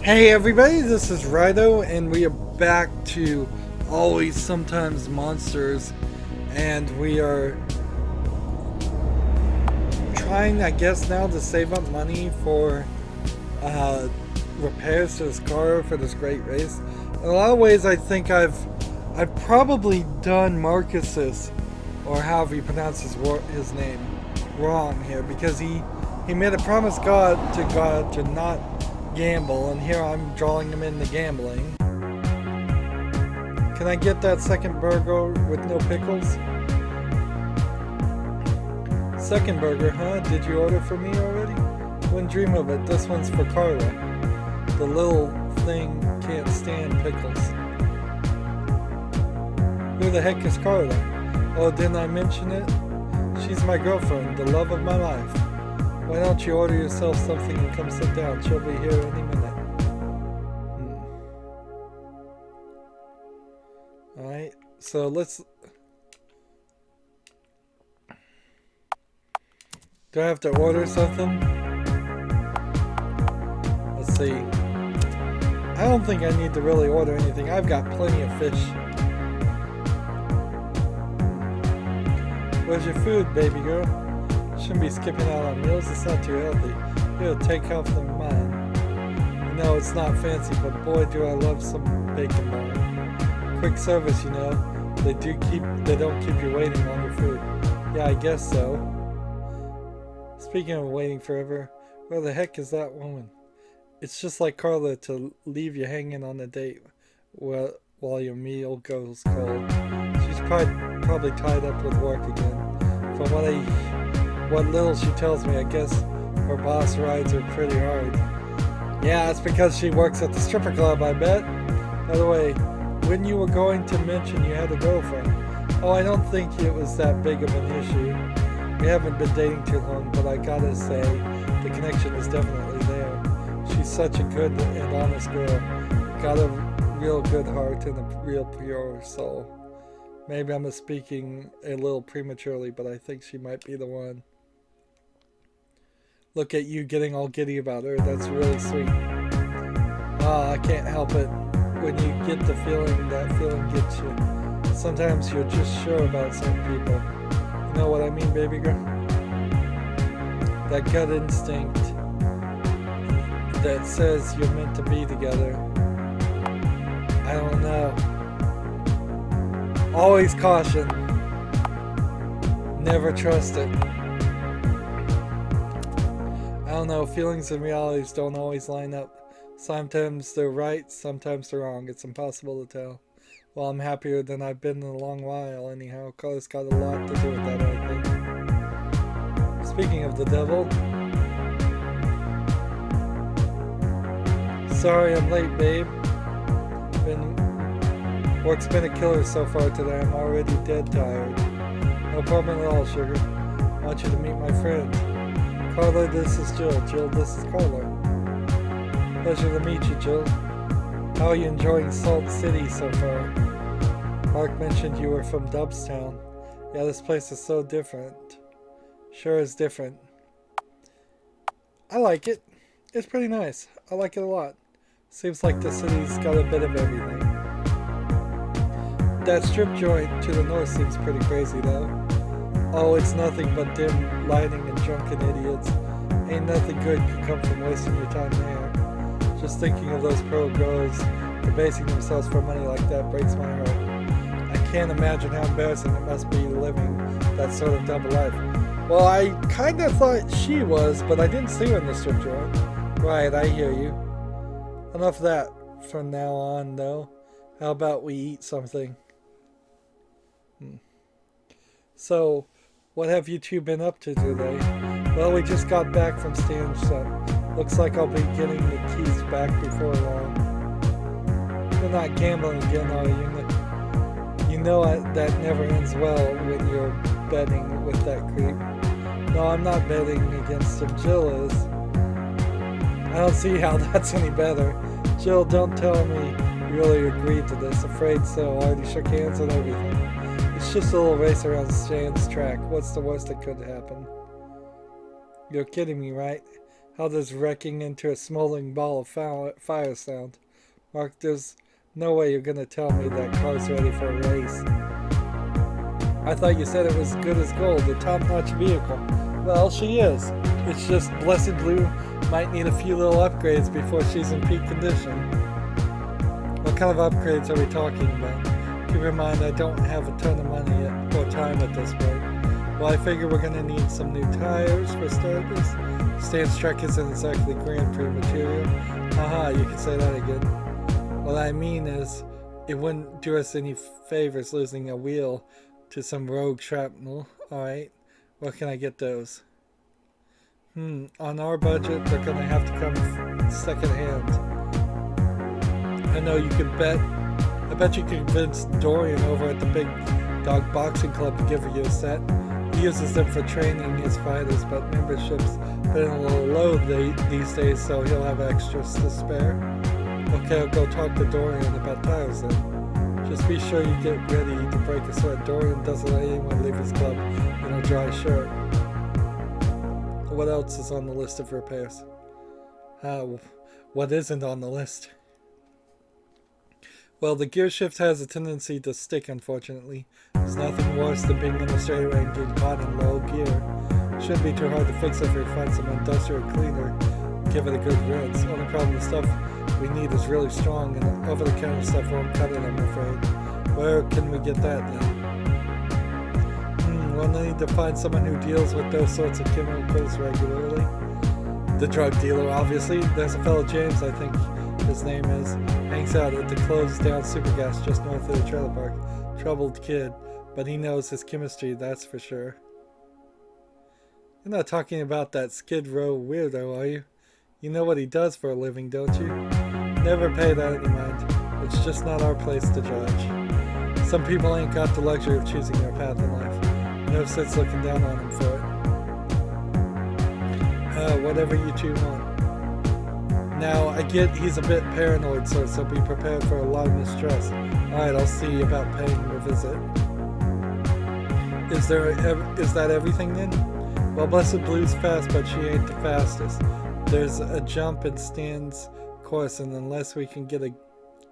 Hey everybody, this is Rydo, and we are back to Always Sometimes Monsters, and we are trying, I guess now, to save up money for repairs to this car for this great race. In a lot of ways, I think I've probably done Marcus's, or however you pronounce his name, wrong here, because he made a promise to God to not gamble, and here I'm drawing him into gambling. Can I get that second burger with no pickles? Second burger, huh? Did you order for me already? Wouldn't dream of it. This one's for Carla. The little thing can't stand pickles. Who the heck is Carla? Oh, didn't I mention it? She's my girlfriend, the love of my life. Why don't you order yourself something and come sit down? She'll be here any minute. Alright, so let's... Do I have to order something? Let's see. I don't think I need to really order anything. I've got plenty of fish. Where's your food, baby girl? Shouldn't be skipping out on meals, it's not too healthy. Here, take half of mine. No, it's not fancy, but boy do I love some bacon bar. Quick service, you know. They don't keep you waiting on your food. Yeah, I guess so. Speaking of waiting forever, where the heck is that woman? It's just like Carla to leave you hanging on a date while your meal goes cold. She's probably tied up with work again. From what little she tells me, I guess her boss rides her pretty hard. Yeah, it's because she works at the stripper club, I bet. By the way, when you were going to mention you had a girlfriend, oh, I don't think it was that big of an issue. We haven't been dating too long, but I gotta say, the connection is definitely there. She's such a good and honest girl. Got a real good heart and a real pure soul. Maybe I'm speaking a little prematurely, but I think she might be the one. Look at you getting all giddy about her. That's really sweet. I can't help it. When you get the feeling, that feeling gets you. Sometimes you're just sure about some people. You know what I mean, baby girl? That gut instinct that says you're meant to be together. I don't know. Always caution. Never trust it. I don't know, feelings and realities don't always line up. Sometimes they're right, sometimes they're wrong. It's impossible to tell. Well, I'm happier than I've been in a long while, anyhow. Color's got a lot to do with that, I think. Speaking of the devil. Sorry I'm late, babe. Work's been a killer so far today. I'm already dead tired. No problem at all, sugar. I want you to meet my friend. Carla, this is Jill. Jill, this is Carla. Pleasure to meet you, Jill. How are you enjoying Salt City so far? Mark mentioned you were from Dubstown. Yeah, this place is so different. Sure is different. I like it. It's pretty nice. I like it a lot. Seems like the city's got a bit of everything. That strip joint to the north seems pretty crazy though. Oh, it's nothing but dim lighting and drunken idiots. Ain't nothing good can come from wasting your time there. Just thinking of those pro girls debasing themselves for money like that breaks my heart. I can't imagine how embarrassing it must be living that sort of double life. Well, I kinda thought she was, but I didn't see her in the strip joint. Right, I hear you. Enough of that from now on though. How about we eat something? So, what have you two been up to today? Well, we just got back from stand up. Looks like I'll be getting the keys back before long. You're not gambling again, are you? You know that never ends well when you're betting with that creep. No, I'm not betting against him. Jill is. I don't see how that's any better. Jill, don't tell me you really agreed to this. Afraid so. Already shook hands and everything. It's just a little race around Stan's track. What's the worst that could happen? You're kidding me, right? How does wrecking into a smoldering ball of fire sound? Mark, there's no way you're gonna tell me that car's ready for a race. I thought you said it was good as gold, a top-notch vehicle. Well, she is. It's just Blessed Blue might need a few little upgrades before she's in peak condition. What kind of upgrades are we talking about? Keep in mind I don't have a ton of money or time at this point. Well, I figure we're gonna need some new tires for starters. Stan's truck isn't exactly Grand Prix material. Haha, you can say that again. What I mean is, it wouldn't do us any favors losing a wheel to some rogue shrapnel. Alright, where can I get those? On our budget, they're gonna have to come second hand. I know you could bet. I bet you could convince Dorian over at the Big Dog Boxing Club to give you a set. He uses them for training his fighters, but membership's been a little low these days, so he'll have extras to spare. Okay, I'll go talk to Dorian about tires then. Just be sure you get ready to break a sweat. Dorian doesn't let anyone leave his club in a dry shirt. What else is on the list of repairs? What isn't on the list? Well, the gear shift has a tendency to stick, unfortunately. There's nothing worse than being in a straightaway and getting caught in low gear. Shouldn't be too hard to fix if we find some industrial cleaner. Give it a good rinse. Only problem, the stuff we need is really strong, and over-the-counter stuff won't cut it, I'm afraid. Where can we get that then? We'll need to find someone who deals with those sorts of chemicals regularly. The drug dealer, obviously. There's a fellow, James, I think his name is, hangs out at the closed down Supergas just north of the trailer park. Troubled kid, but he knows his chemistry, that's for sure. You're not talking about that Skid Row weirdo, are you? You know what he does for a living, don't you? Never pay that any mind. It's just not our place to judge. Some people ain't got the luxury of choosing their path in life. No sense looking down on them for it. Whatever you two want. Now, I get he's a bit paranoid, so be prepared for a lot of mistrust. Alright, I'll see about paying him a visit. Is that everything then? Well, Blessed Blue's fast, but she ain't the fastest. There's a jump in Stan's course, and unless we can get a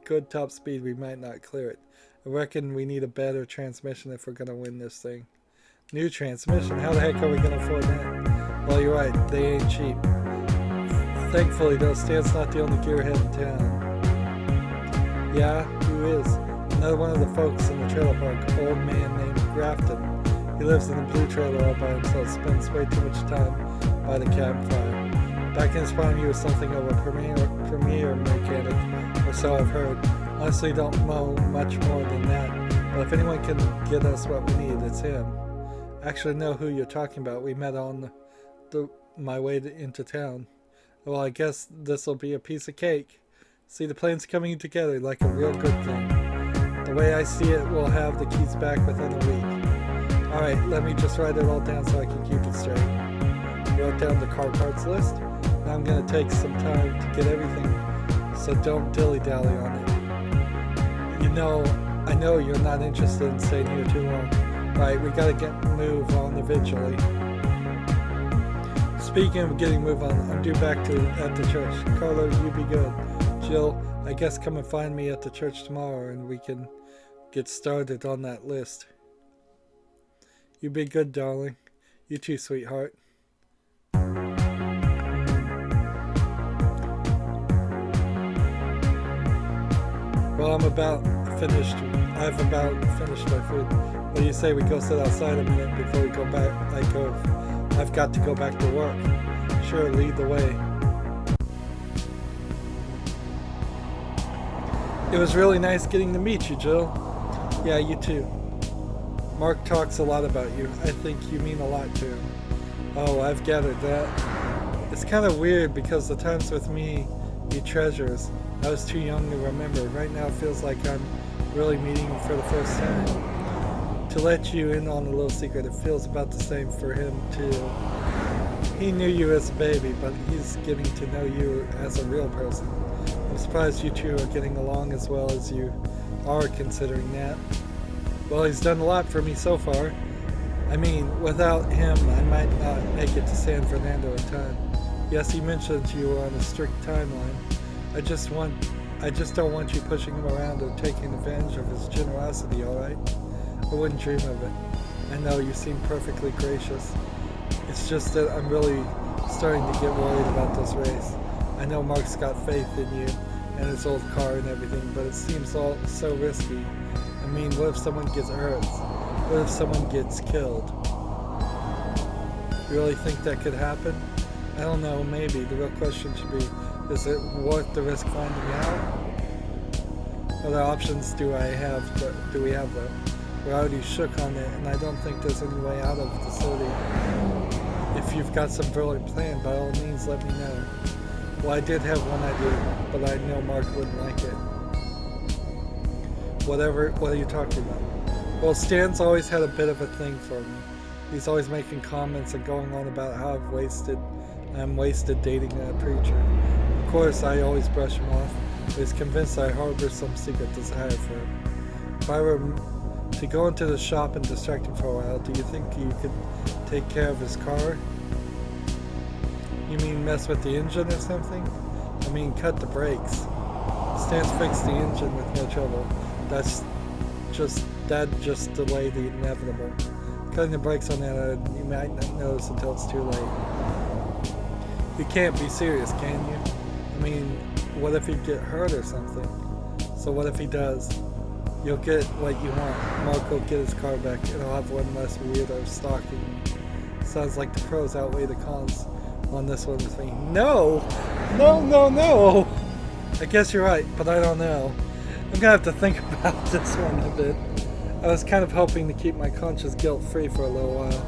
good top speed, we might not clear it. I reckon we need a better transmission if we're gonna win this thing. New transmission? How the heck are we gonna afford that? Well, you're right, they ain't cheap. Thankfully, though, Stan's not the only gearhead in town. Yeah, who is? Another one of the folks in the trailer park, old man named Grafton. He lives in the blue trailer all by himself, spends way too much time by the campfire. Back in his prime, he was something of a premier mechanic, or so I've heard. Honestly, don't know much more than that, but if anyone can get us what we need, it's him. I actually know who you're talking about. We met on my way into town. Well, I guess this'll be a piece of cake. See, the plan's coming together like a real good thing. The way I see it, we'll have the keys back within a week. Alright, let me just write it all down so I can keep it straight. Wrote down the car parts list. Now I'm going to take some time to get everything, so don't dilly-dally on it. You know, I know you're not interested in staying here too long. Alright, we gotta get move on eventually. Speaking of getting move on, I'm due back at the church. Carlo, you be good. Jill, I guess come and find me at the church tomorrow and we can get started on that list. You be good, darling. You too, sweetheart. Well, I've about finished my food. What do you say we go sit outside a minute before we go back? I've got to go back to work. Sure, lead the way. It was really nice getting to meet you, Jill. Yeah, you too. Mark talks a lot about you. I think you mean a lot to him. Oh, I've gathered that. It's kind of weird because the times with me he treasures, I was too young to remember. Right now it feels like I'm really meeting him for the first time. To let you in on a little secret, it feels about the same for him too. He knew you as a baby, but he's getting to know you as a real person. I'm surprised you two are getting along as well as you are, considering that. Well, he's done a lot for me so far. I mean, without him, I might not make it to San Fernando in time. Yes, he mentioned you were on a strict timeline. I just don't want you pushing him around or taking advantage of his generosity, alright? I wouldn't dream of it. I know you seem perfectly gracious. It's just that I'm really starting to get worried about this race. I know Mark's got faith in you and his old car and everything, but it seems all so risky. I mean, what if someone gets hurt? What if someone gets killed? You really think that could happen? I don't know, maybe. The real question should be, is it worth the risk finding out? What other options do we have though? We're already shook on it, and I don't think there's any way out of the city. If you've got some brilliant plan, by all means let me know. Well, I did have one idea, but I know Mark wouldn't like it. What are you talking about? Well, Stan's always had a bit of a thing for me. He's always making comments and going on about how I'm wasted dating a preacher. Of course, I always brush him off, but he's convinced I harbor some secret desire for him. If I were to go into the shop and distract him for a while, do you think you could take care of his car? You mean mess with the engine or something? I mean cut the brakes. Stan's fixed the engine with no trouble. That'd just delay the inevitable. Cutting the brakes on that, you might not notice until it's too late. You can't be serious, can you? I mean, what if he'd get hurt or something? So what if he does? You'll get what you want. Mark will get his car back, and I'll have one less weirdo stalking. Sounds like the pros outweigh the cons on this one with me. No! I guess you're right, but I don't know. I'm gonna have to think about this one a bit. I was kind of hoping to keep my conscious guilt free for a little while.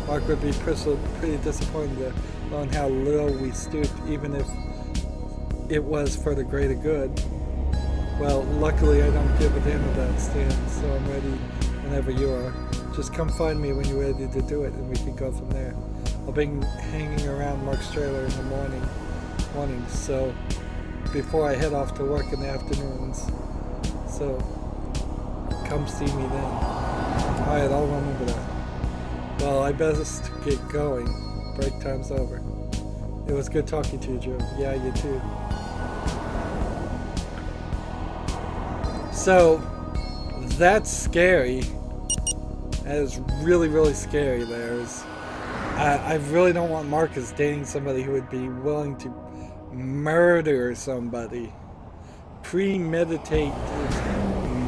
Mark would be pretty disappointed to learn how little we stooped, even if it was for the greater good. Well, luckily I don't give a damn about Stan, so I'm ready whenever you are. Just come find me when you're ready to do it, and we can go from there. I'll be hanging around Mark's trailer in the mornings, so before I head off to work in the afternoons. So come see me then. Alright, I'll remember that. Well, I best get going. Break time's over. It was good talking to you, Joe. Yeah, you too. So, that's scary. That is really, really scary. I really don't want Marcus dating somebody who would be willing to murder somebody. Premeditated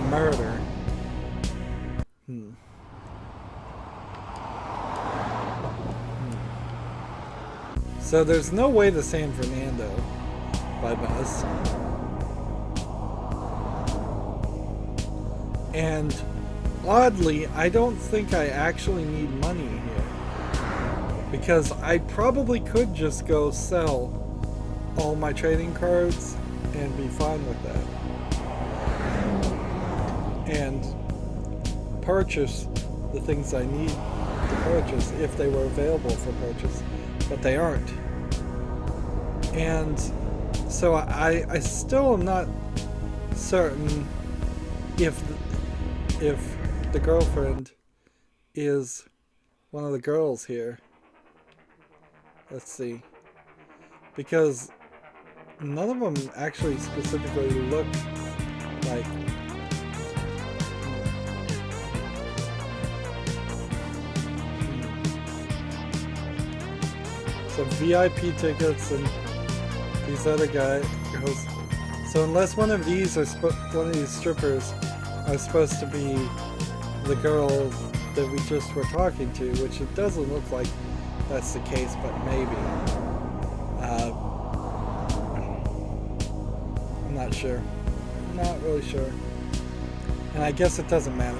murder. So there's no way to San Fernando by bus. And oddly, I don't think I actually need money here, because I probably could just go sell all my trading cards and be fine with that, and purchase the things I need to purchase if they were available for purchase, but they aren't. And so I still am not certain if the girlfriend is one of the girls here. Let's see. Because none of them actually specifically look like... So VIP tickets and these other girls. So unless one of these strippers are supposed to be the girls that we just were talking to, which it doesn't look like that's the case, but maybe. I'm not sure. I'm not really sure. And I guess it doesn't matter.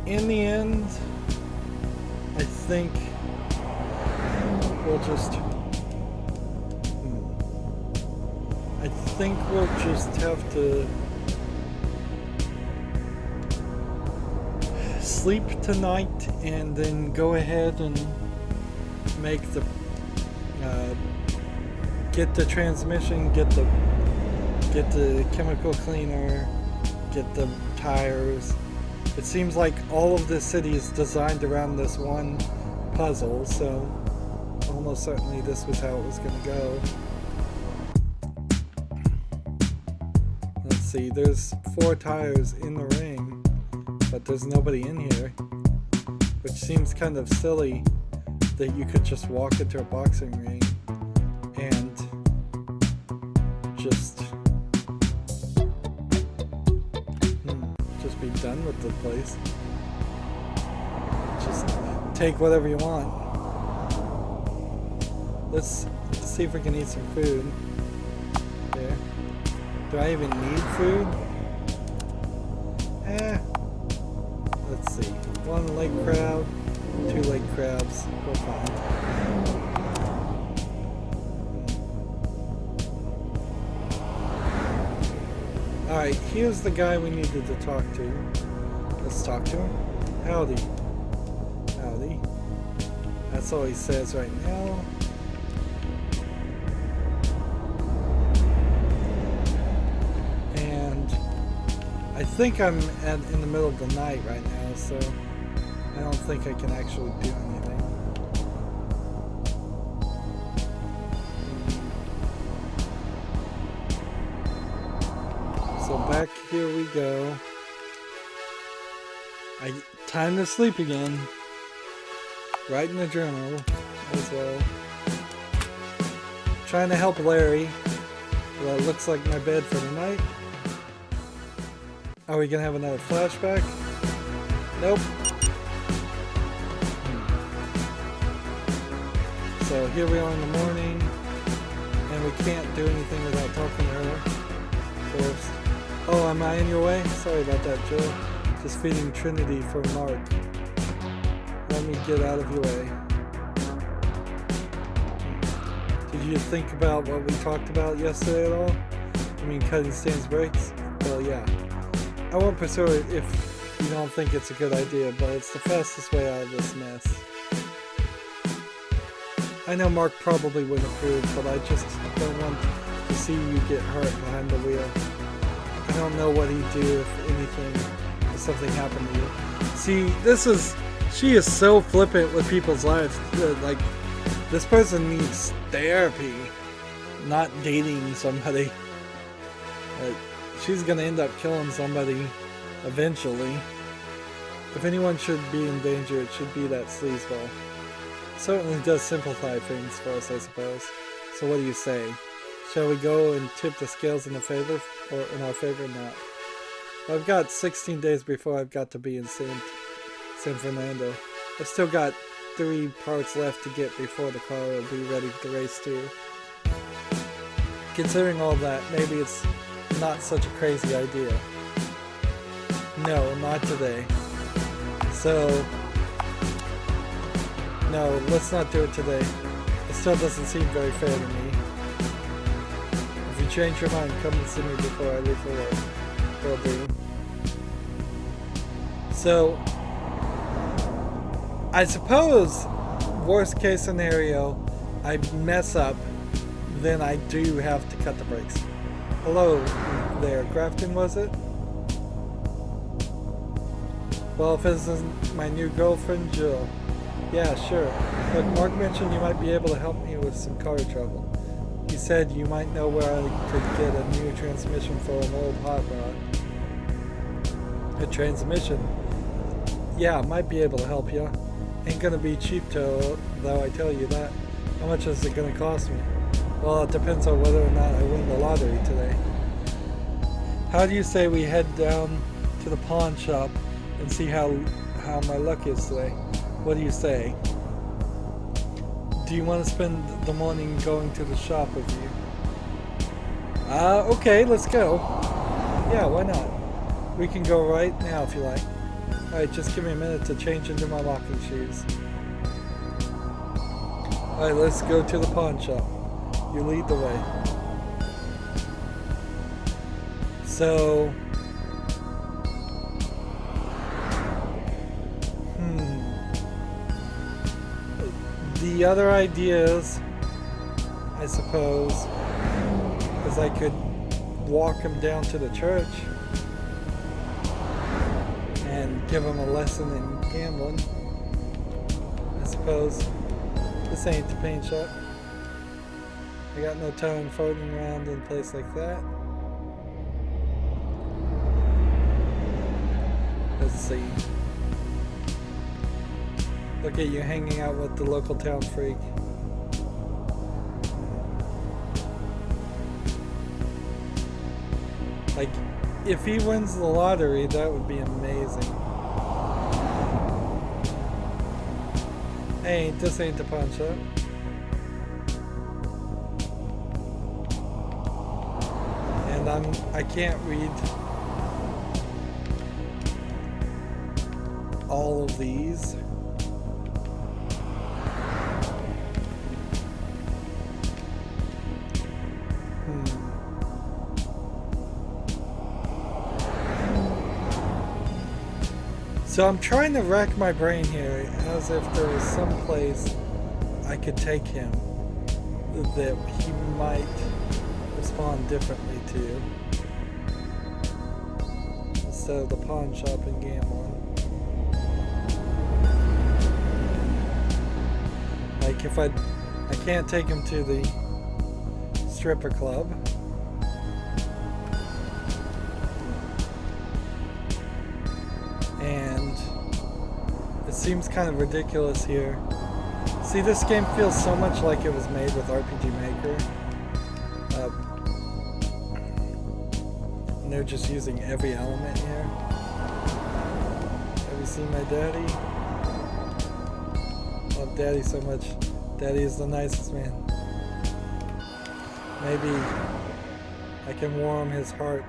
In the end, I think we'll just have to sleep tonight and then go ahead and make the get the transmission, get the chemical cleaner, get the tires. It seems like all of this city is designed around this one puzzle, so almost certainly this was how it was going to go. Let's see, there's 4 tires in the ring, but there's nobody in here, which seems kind of silly that you could just walk into a boxing ring and just be done with the place. Just take whatever you want. Let's see if we can eat some food. There. Do I even need food? Let's see. 1 lake crab, 2 lake crabs. We're fine. Alright, here's the guy we needed to talk to. Let's talk to him. Howdy. Howdy. That's all he says right now. And I think I'm in the middle of the night right now, so I don't think I can actually do anything. So back here we go. Time to sleep again. Write in the journal as well. Trying to help Larry. Well, it looks like my bed for the night. Are we gonna have another flashback? Nope. So here we are in the morning, and we can't do anything without talking to her. First. Oh, am I in your way? Sorry about that, Joe. Just feeding Trinity for Mark. Let me get out of your way. Did you think about what we talked about yesterday at all? I mean, cutting Stan's brakes? Well, yeah. I won't pursue it if you don't think it's a good idea, but it's the fastest way out of this mess. I know Mark probably wouldn't approve, but I just don't want to see you get hurt behind the wheel. I don't know what he'd do if anything, if something happened to you. See, she is so flippant with people's lives. Like, this person needs therapy, not dating somebody. Like, she's gonna end up killing somebody eventually. If anyone should be in danger, it should be that sleazeball. Certainly does simplify things for us, I suppose. So what do you say? Shall we go and tip the scales in our favor or not? Well, I've got 16 days before I've got to be in San Fernando. I've still got 3 parts left to get before the car will be ready to race too. Considering all that, maybe it's not such a crazy idea. No, not today. So, no, let's not do it today. It still doesn't seem very fair to me. If you change your mind, come and see me before I leave for work. Will do. So, I suppose, worst case scenario, I mess up, then I do have to cut the brakes. Hello there, Grafton, was it? Well, if this isn't my new girlfriend, Jill. Yeah, sure. But Mark mentioned you might be able to help me with some car trouble. He said you might know where I could get a new transmission for an old hot rod. A transmission? Yeah, might be able to help you. Ain't gonna be cheap though I tell you that. How much is it gonna cost me? Well, it depends on whether or not I win the lottery today. How do you say we head down to the pawn shop and see how my luck is today? What do you say? Do you want to spend the morning going to the shop with you? Okay, let's go. Yeah, why not? We can go right now if you like. Alright, just give me a minute to change into my walking shoes. Alright, let's go to the pawn shop. You lead the way. So... The other ideas, I suppose, is I could walk him down to the church and give him a lesson in gambling. I suppose suppose. This ain't the paint shop. I got no time floating around in a place like that. Let's see. Look at you hanging out with the local town freak. Like, if he wins the lottery, that would be amazing. Hey, this ain't the pawn shop. And I can't read all of these. So I'm trying to rack my brain here as if there was some place I could take him that he might respond differently to instead of the pawn shop and gambling. Like if I can't take him to the stripper club. And it seems kind of ridiculous here. See, this game feels so much like it was made with RPG Maker. And they're just using every element here. Have you seen my daddy? Love daddy so much. Daddy is the nicest man. Maybe I can warm his heart.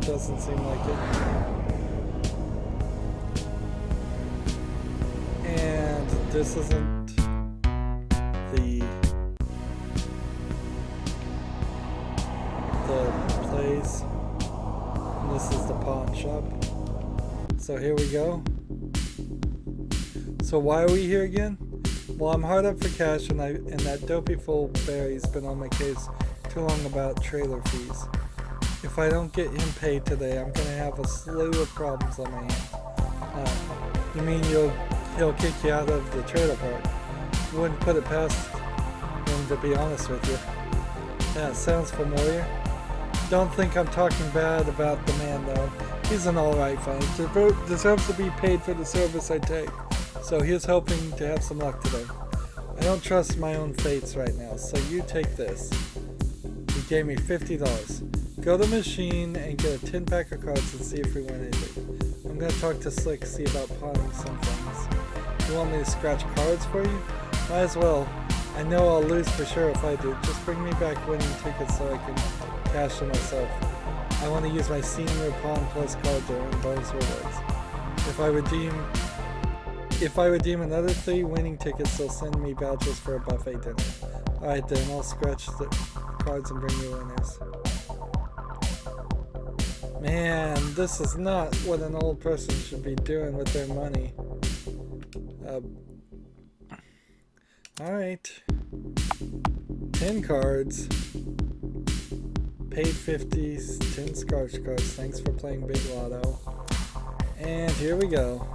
Doesn't seem like it. And this isn't the place. And this is the pawn shop. So here we go. So why are we here again? Well, I'm hard up for cash, and that dopey fool Barry's been on my case too long about trailer fees. If I don't get him paid today, I'm gonna have a slew of problems on my hands. You mean he'll kick you out of the trailer park? You wouldn't put it past him, to be honest with you. Yeah, sounds familiar. Don't think I'm talking bad about the man though. He's an alright fellow. Deserves to be paid for the service I take. So he's hoping to have some luck today. I don't trust my own fates right now, so you take this. He gave me $50. Go to the machine and get a 10-pack of cards and see if we win anything. I'm gonna talk to Slick, see about pawning some things. You want me to scratch cards for you? Might as well. I know I'll lose for sure if I do. Just bring me back winning tickets so I can cash them myself. I want to use my senior pawn plus card to earn bonus rewards. If I redeem another 3 winning tickets, they'll send me vouchers for a buffet dinner. Alright then, I'll scratch the cards and bring you winners. Man, this is not what an old person should be doing with their money. Alright. 10 cards. Paid 50s, 10 scratch cards. Thanks for playing Big Lotto. And here we go.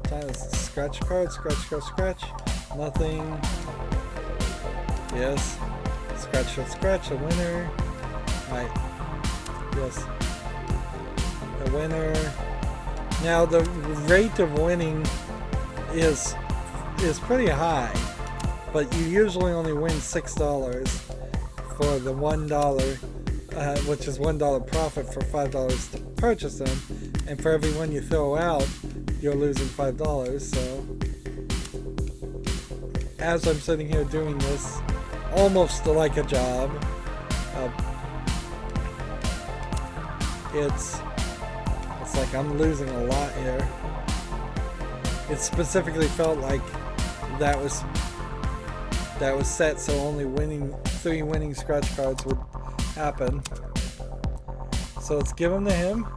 Time to scratch cards, scratch. Nothing. Yes. Scratch, a winner. Right. Yes. A winner. Now the rate of winning is pretty high, but you usually only win $6 for the $1, which is $1 profit for $5 to purchase them, and for every one you throw out, you're losing $5. So, as I'm sitting here doing this, almost like a job, it's like I'm losing a lot here. It specifically felt like that was set so only 3 winning scratch cards would happen. So let's give them to him.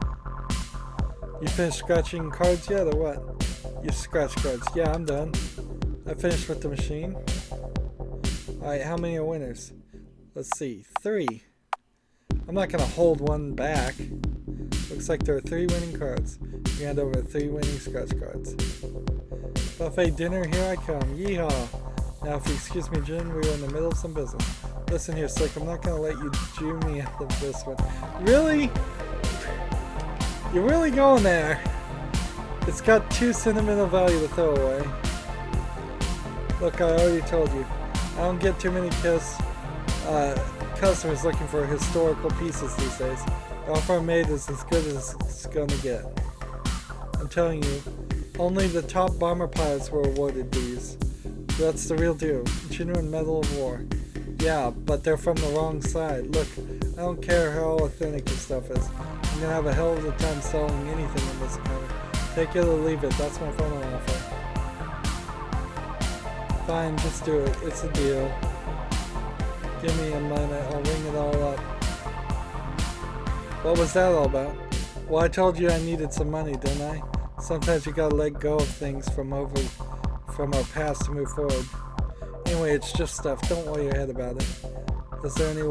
You finished scratching cards yet or what? You scratch cards. Yeah, I'm done. I finished with the machine. Alright, how many are winners? Let's see, 3. I'm not gonna hold one back. Looks like there are 3 winning cards. You hand over 3 winning scratch cards. Buffet dinner, here I come. Yeehaw! Now, if you excuse me, Jin, we are in the middle of some business. Listen here, Slick, I'm not gonna let you Jew me out of this one. Really? You're really going there? It's got too sentimental value to throw away. Look, I already told you. I don't get too many customers looking for historical pieces these days. The offer I made is as good as it's gonna get. I'm telling you, only the top bomber pilots were awarded these. That's the real deal. Genuine Medal of War. Yeah, but they're from the wrong side. Look, I don't care how authentic this stuff is. I'm gonna have a hell of a time selling anything in this economy. Take it or leave it. That's my final offer. Fine, just do it. It's a deal. Give me a minute. I'll ring it all up. What was that all about? Well, I told you I needed some money, didn't I? Sometimes you gotta let go of things from our past to move forward. Anyway, it's just stuff. Don't worry your head about it. Is there any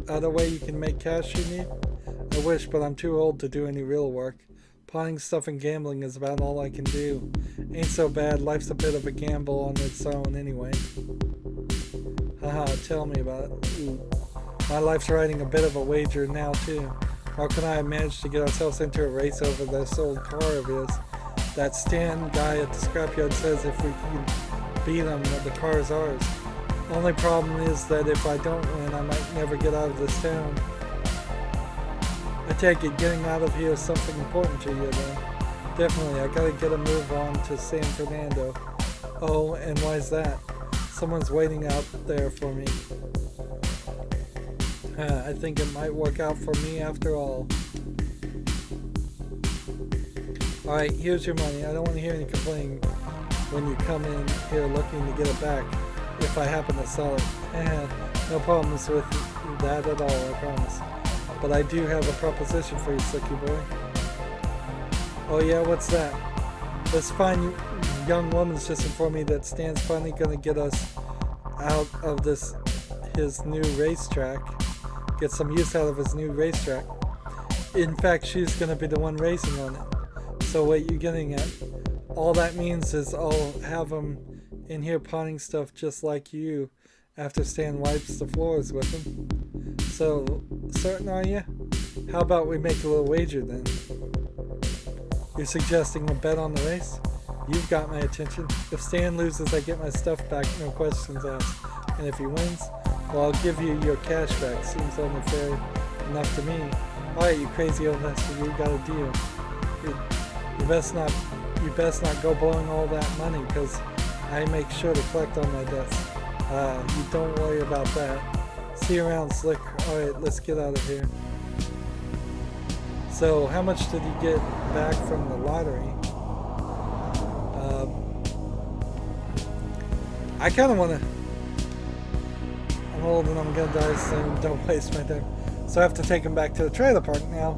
other way you can make cash you need? I wish, but I'm too old to do any real work. Pawning stuff and gambling is about all I can do. Ain't so bad. Life's a bit of a gamble on its own anyway. Haha, tell me about it. Ooh. My life's riding a bit of a wager now too. Mark and I have managed to get ourselves into a race over this old car of his. That Stan guy at the scrapyard says if we can beat him, the car is ours. Only problem is that if I don't win, I might never get out of this town. I take it getting out of here is something important to you then. Definitely, I gotta get a move on to San Fernando. Oh, and why's that? Someone's waiting out there for me. I think it might work out for me after all. Alright, here's your money. I don't want to hear any complaining when you come in here looking to get it back, if I happen to sell it. No problems with that at all, I promise. But I do have a proposition for you, Slicky boy. Oh yeah, what's that? This fine young woman's just informed me that Stan's finally gonna get us out of his new racetrack. Get some use out of his new racetrack. In fact, she's gonna be the one racing on it. So what you getting at? All that means is I'll have him in here pawning stuff just like you after Stan wipes the floors with him. So, certain are you? How about we make a little wager then? You're suggesting a bet on the race? You've got my attention. If Stan loses, I get my stuff back, no questions asked. And if he wins, well, I'll give you your cash back. Seems only fair enough to me. Alright, you crazy old investor, you got a deal. You best not go blowing all that money, because I make sure to collect on my debts. You don't worry about that. See you around, Slick. Alright, let's get out of here. So, how much did he get back from the lottery? I kind of want to... I'm old and I'm going to die soon. Don't waste my time. So I have to take him back to the trailer park now.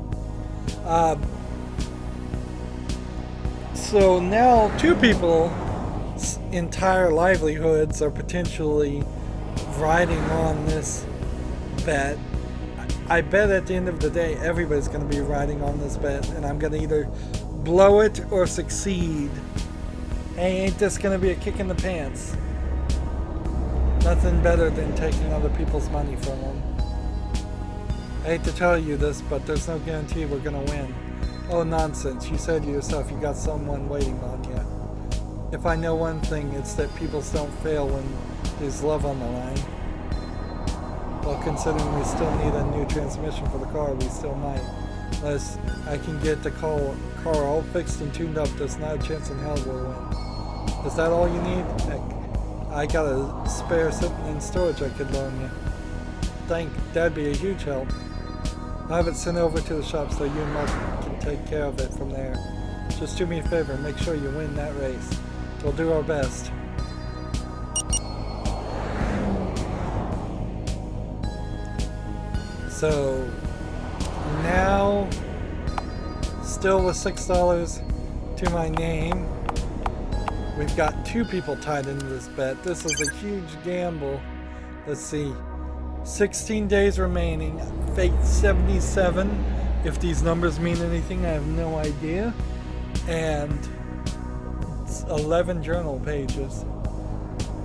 So now 2 people's entire livelihoods are potentially riding on this bet. I bet at the end of the day everybody's going to be riding on this bet, and I'm going to either blow it or succeed. Hey, ain't this going to be a kick in the pants? Nothing better than taking other people's money from them. I hate to tell you this, but there's no guarantee we're going to win. Oh, nonsense. You said to yourself you got someone waiting on you. If I know one thing, it's that people don't fail when there's love on the line. Well, considering we still need a new transmission for the car, we still might. Unless I can get the car all fixed and tuned up, there's not a chance in hell we'll win. Is that all you need? Heck, I got a spare sitting in storage I could loan you. That'd be a huge help. I'll have it sent over to the shop so you and Mark can take care of it from there. Just do me a favor, make sure you win that race. We'll do our best. So now, still with $6 to my name, we've got 2 people tied into this bet. This is a huge gamble. Let's see. 16 days remaining. Fate 77. If these numbers mean anything, I have no idea. And 11 journal pages.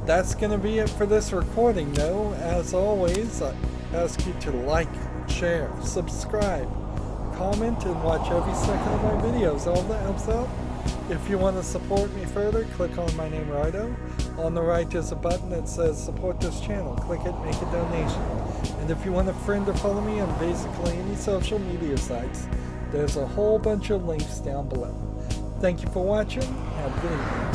That's going to be it for this recording, though. As always, I ask you to like, share, subscribe, comment, and watch every second of my videos. All that helps out. If you want to support me further, click on my name, Rydo. On the right is a button that says support this channel. Click it, make a donation. And if you want a friend or follow me on basically any social media sites, there's a whole bunch of links down below. Thank you for watching. Have a good evening.